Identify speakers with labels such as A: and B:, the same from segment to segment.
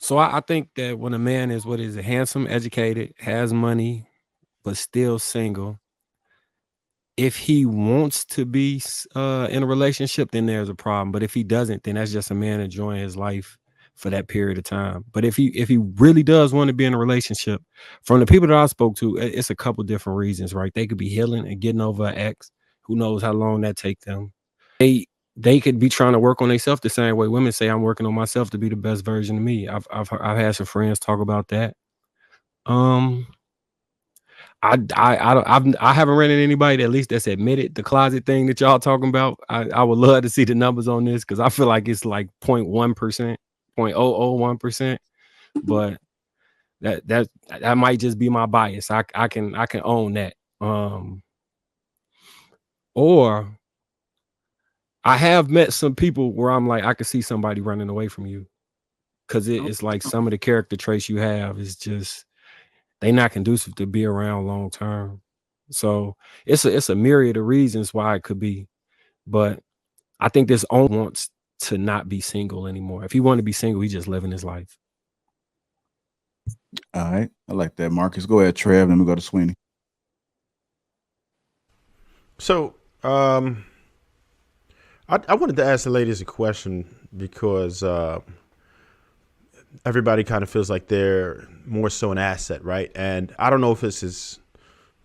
A: So I think that when a man is what is it, handsome, educated, has money, but still single, if he wants to be in a relationship, then there's a problem. But if he doesn't, then that's just a man enjoying his life for that period of time. But if he really does want to be in a relationship, from the people that I spoke to, it's a couple different reasons, right? They could be healing and getting over an ex. Who knows how long that take them? They could be trying to work on themselves the same way women say I'm working on myself to be the best version of me. I've had some friends talk about that. Um, I haven't ran into anybody that at least that's admitted the closet thing that y'all talking about. I would love to see the numbers on this because I feel like it's like 0.1%, 0.001%, but that might just be my bias. I can own that. Or I have met some people where I'm like, I could see somebody running away from you because it's like some of the character traits you have is just they not conducive to be around long term. So it's a myriad of reasons why it could be, but I think this owner wants to not be single anymore. If he want to be single, he's just living his life.
B: All right, I like that, Marcus. Go ahead, Trev, and we go to Sweeney.
C: So, I wanted to ask the ladies a question because everybody kind of feels like they're more so an asset, right? And I don't know if this is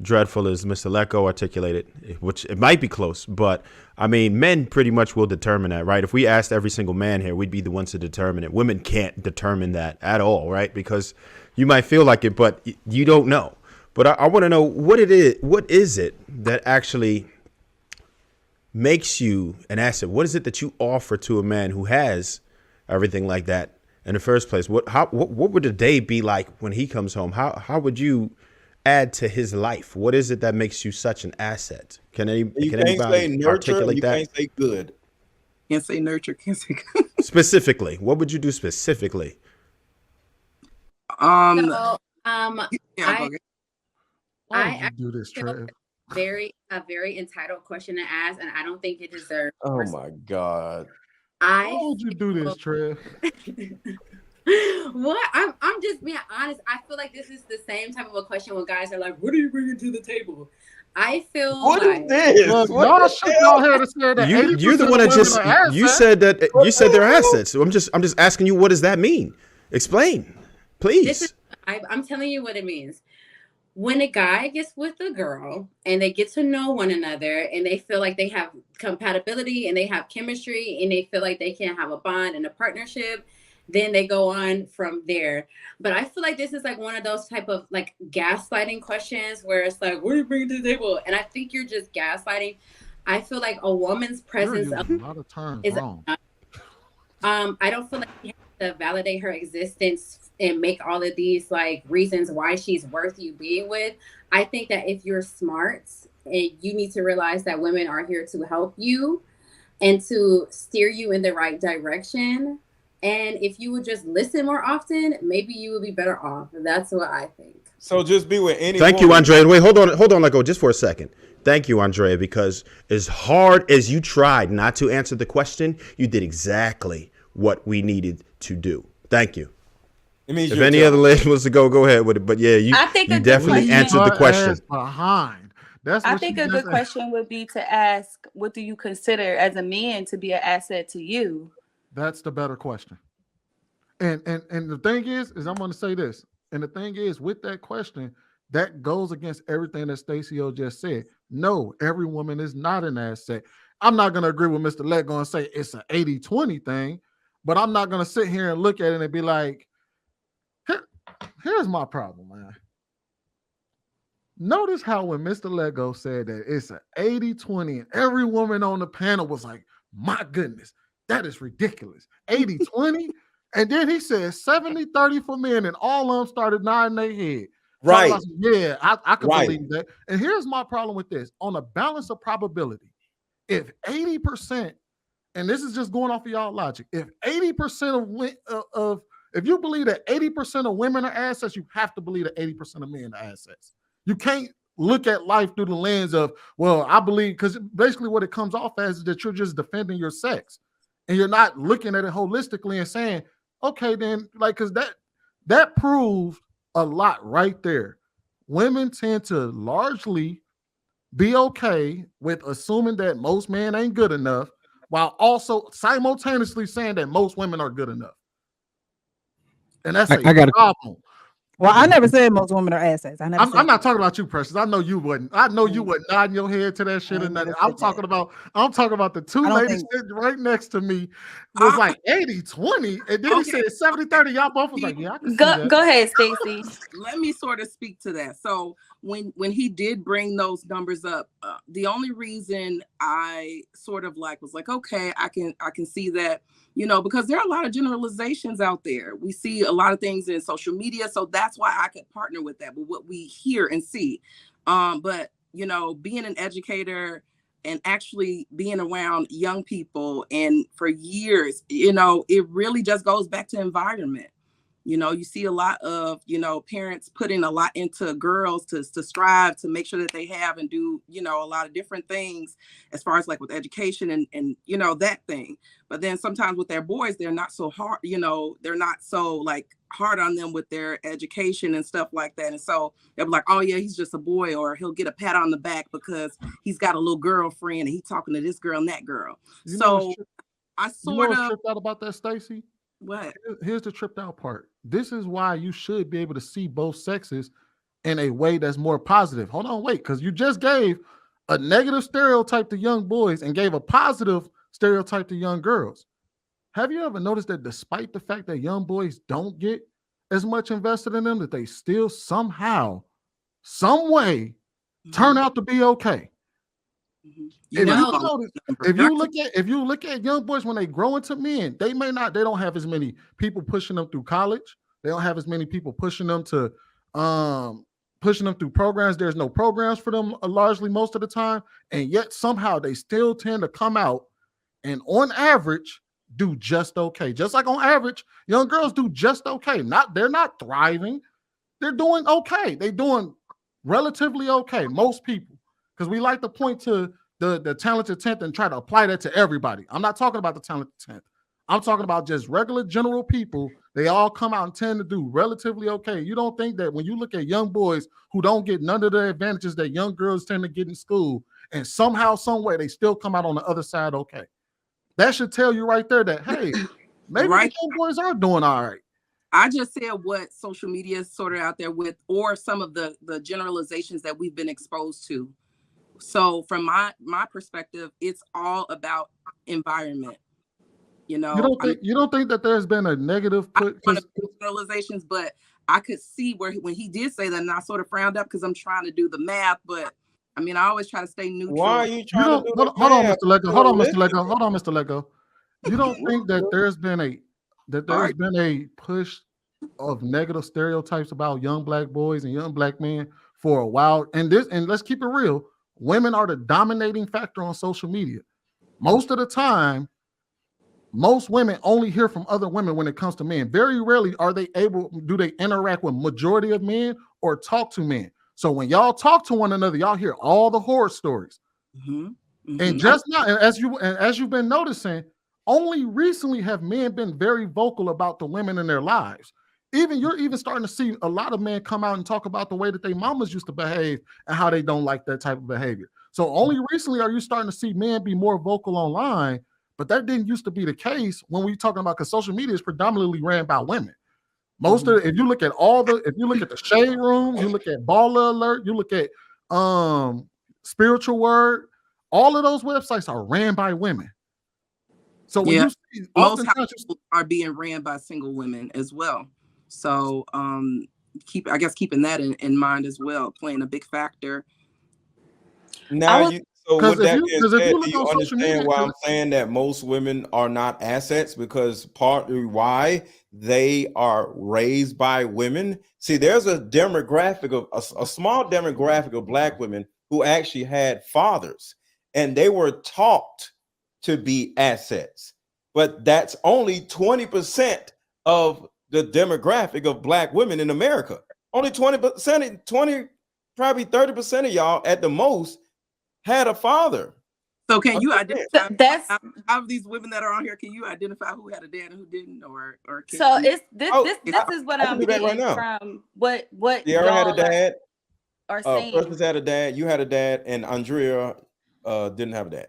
C: dreadful as Mr. Lecco articulated, which it might be close, but I mean, men pretty much will determine that, right? If we asked every single man here, we'd be the ones to determine it. Women can't determine that at all, right? Because you might feel like it, but you don't know. But I want to know what it is. What is it that actually makes you an asset? What is it that you offer to a man who has everything like that in the first place? What would the day be like when he comes home? How would you add to his life? What is it that makes you such an asset? Can anybody articulate that?
D: You can't say good. Can't say nurture. Can't say good.
C: Specifically, what would you do specifically?
E: I
F: do this, Trev.
E: A very entitled question to ask, and I don't think it deserves.
G: Oh my God!
F: Why would you do this, Trev?
E: What? I'm just being honest. I feel like this is the same type of a question when guys are like, "What are you bringing to the table?" I feel
G: what
E: like
G: is this?
F: Look, y'all shook y'all head and said that
C: You're the one that just you said they're assets. So I'm just asking you, what does that mean? Explain, please.
E: I'm telling you what it means. When a guy gets with a girl and they get to know one another and they feel like they have compatibility and they have chemistry and they feel like they can have a bond and a partnership, then they go on from there. But I feel like this is like one of those type of like gaslighting questions where it's like, what are you bringing to the table? And I think you're just gaslighting. I feel like a woman's presence
F: a lot of terms
E: is
F: wrong.
E: I don't feel like you have to validate her existence and make all of these like reasons why she's worth you being with. I think that if you're smart, and you need to realize that women are here to help you and to steer you in the right direction. And if you would just listen more often, maybe you would be better off. That's what I think.
G: So just be with any.
C: Thank you, Andrea. Wait, hold on, Lecco, just for a second. Thank you, Andrea, because as hard as you tried not to answer the question, you did exactly what we needed to do. Thank you. If any other lady wants to go ahead with it. But yeah, you definitely answered the question.
F: Behind.
H: I think a good question would be to ask, what do you consider as a man to be an asset to you?
F: That's the better question. And the thing is I'm going to say this. And the thing is, with that question, that goes against everything that Stacey O just said. No, every woman is not an asset. I'm not going to agree with Mr. Lecco and say it's an 80-20 thing, but I'm not going to sit here and look at it and be like, here's my problem, man. Notice how when Mr. Lecco said that it's an 80-20 and every woman on the panel was like, my goodness, that is ridiculous. 80-20? And then he said 70-30 for men and all of them started nodding their head.
G: Right.
F: So yeah, I can believe that. And here's my problem with this. On a balance of probability, if 80%, and this is just going off of y'all logic, if 80% of if you believe that 80% of women are assets, you have to believe that 80% of men are assets. You can't look at life through the lens of, well, I believe, because basically what it comes off as is that you're just defending your sex. And you're not looking at it holistically and saying, Okay, then, like, because that proved a lot right there. Women tend to largely be okay with assuming that most men ain't good enough, while also simultaneously saying that most women are good enough. And that's a
A: I got
F: problem.
I: Well, I never said most women are assets. I never said
F: I'm not
I: that.
F: talking about you, Precious. I know you wouldn't. I know you wouldn't nod your head to that shit
I: I
F: and nothing.
I: never
F: I'm
I: said
F: talking
I: that.
F: about the two
I: I don't
F: ladies
I: think
F: sitting right next to me was like 80-20. And then he
D: Okay.
F: said 70-30. Y'all both was like, yeah, I can see
H: Go
F: that.
H: go ahead, Stacey.
D: Let me sort of speak to that. So when he did bring those numbers up, the only reason I sort of like was like, okay, I can see that, you know, because there are a lot of generalizations out there. We see a lot of things in social media, so that's why I could partner with that. But what we hear and see, but you know, being an educator and actually being around young people and for years, you know, it really just goes back to environment. You know, you see a lot of, you know, parents putting a lot into girls to strive to make sure that they have and do, you know, a lot of different things as far as like with education and you know, that thing. But then sometimes with their boys, they're not so hard, you know, they're not so like hard on them with their education and stuff like that. And so they're like, oh yeah, he's just a boy, or he'll get a pat on the back because he's got a little girlfriend and he's talking to this girl and that girl.
F: You know
D: So I
F: you know
D: sort
F: what's
D: of
F: tripped out about that, Stacey?
D: what
F: Here's the tripped out part. This is why you should be able to see both sexes in a way that's more positive. Hold on, wait, because you just gave a negative stereotype to young boys and gave a positive stereotype to young girls. Have you ever noticed that despite the fact that young boys don't get as much invested in them, that they still somehow, some way, turn out to be okay?
D: you
F: If
D: know,
F: you notice, if you look at young boys when they grow into men, they don't have as many people pushing them through college. They don't have as many people pushing them to pushing them through programs. There's no programs for them largely most of the time, and yet somehow they still tend to come out and on average do just okay. Just like on average, young girls do just okay. They're not thriving. They're doing okay. They're doing relatively okay. Most people, because we like to point to the talented 10th and try to apply that to everybody. I'm not talking about the talented 10th. I'm talking about just regular general people. They all come out and tend to do relatively okay. You don't think that when you look at young boys who don't get none of the advantages that young girls tend to get in school, and somehow, some way, they still come out on the other side okay? That should tell you right there that, hey, maybe
D: right.
F: the young boys are doing all right.
D: I just said what social media is sort of out there with, or some of the generalizations that we've been exposed to. So from my perspective, it's all about environment. You know,
F: You don't think that there's been a negative put?
D: one of the generalizations, but I could see where when he did say that, and I sort of frowned up because I'm trying to do the math. But I mean, I always try to stay neutral.
G: Why are you trying to do
F: hold on, Mr. Lego. Hold on, Mr. Lego. Hold on, Mr. Lego. You don't think that there's been a push of negative stereotypes about young black boys and young black men for a while? And let's keep it real. Women are the dominating factor on social media. Most of the time, most women only hear from other women when it comes to men. Very rarely do they interact with majority of men or talk to men. So when y'all talk to one another, y'all hear all the horror stories.
D: Mm-hmm. Mm-hmm.
F: And just now, as you've been noticing, only recently have men been very vocal about the women in their lives. You're even starting to see a lot of men come out and talk about the way that their mamas used to behave and how they don't like that type of behavior. So only recently are you starting to see men be more vocal online, but that didn't used to be the case when we talking about, because social media is predominantly ran by women. If you look at the Shade Room, you look at Baller Alert, you look at Spiritual Word, all of those websites are ran by women. So when you see,
D: most households are being ran by single women as well. So keeping that in mind as well, playing a big factor.
G: Now with that being said, do you understand why I'm saying that most women are not assets? Because partly why they are raised by women. See, there's a demographic of a small demographic of black women who actually had fathers, and they were taught to be assets. But that's only 20% of the demographic of black women in America. Only 20%, probably 30% of y'all at the most had a father.
D: So can you identify
H: that's
D: out of these women that are on here? Can you identify who had a dad and who didn't, or can
H: so
D: you?
H: it's this
G: Oh,
H: this is what
G: I can
H: I'm
G: do that right
H: getting
G: now.
H: from what
G: Sierra had a
H: y'all
G: dad.
H: are saying.
G: Precious had a dad. You had a dad, and Andrea didn't have a dad.